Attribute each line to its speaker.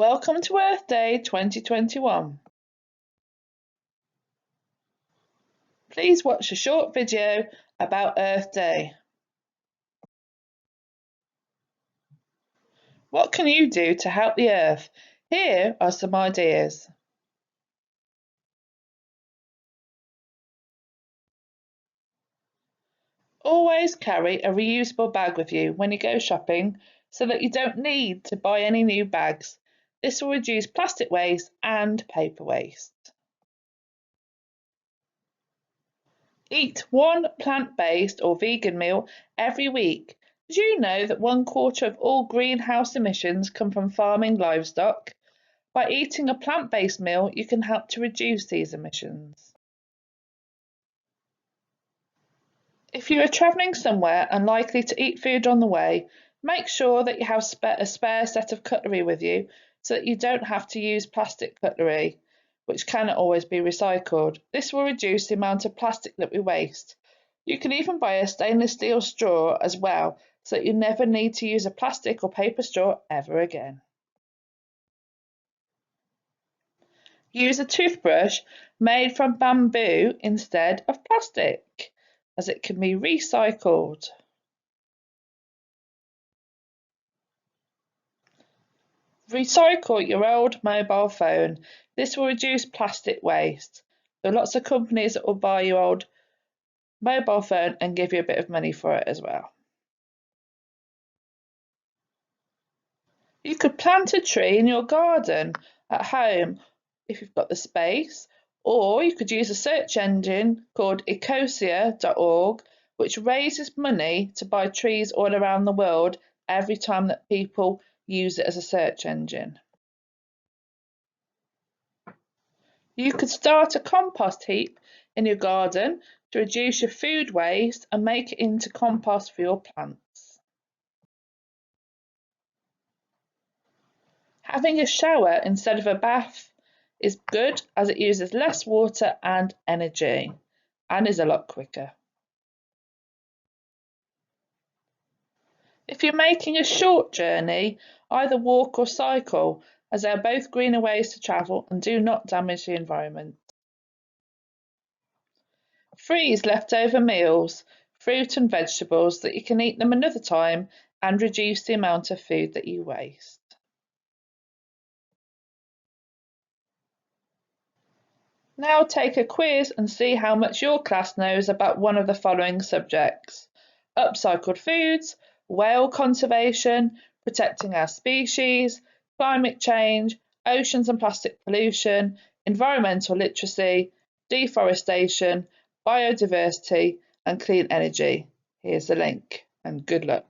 Speaker 1: Welcome to Earth Day 2021. Please watch a short video about Earth Day. What can you do to help the Earth? Here are some ideas. Always carry a reusable bag with you when you go shopping so that you don't need to buy any new bags. This will reduce plastic waste and paper waste. Eat one plant-based or vegan meal every week. Did you know that 1/4 of all greenhouse emissions come from farming livestock? By eating a plant-based meal, you can help to reduce these emissions. If you are travelling somewhere and likely to eat food on the way, make sure that you have a spare set of cutlery with you so that you don't have to use plastic cutlery, which cannot always be recycled. This will reduce the amount of plastic that we waste. You can even buy a stainless steel straw as well, so that you never need to use a plastic or paper straw ever again. Use a toothbrush made from bamboo instead of plastic, as it can be recycled. Recycle your old mobile phone. This will reduce plastic waste. There are lots of companies that will buy your old mobile phone and give you a bit of money for it as well. You could plant a tree in your garden at home if you've got the space, or you could use a search engine called ecosia.org, which raises money to buy trees all around the world every time that people use it as a search engine. You could start a compost heap in your garden to reduce your food waste and make it into compost for your plants. Having a shower instead of a bath is good as it uses less water and energy and is a lot quicker. If you're making a short journey, either walk or cycle, as they are both greener ways to travel and do not damage the environment. Freeze leftover meals, fruit and vegetables, so that you can eat them another time and reduce the amount of food that you waste. Now take a quiz and see how much your class knows about one of the following subjects: upcycled foods, whale conservation, protecting our species, climate change, oceans and plastic pollution, environmental literacy, deforestation, biodiversity and clean energy. Here's the link and good luck.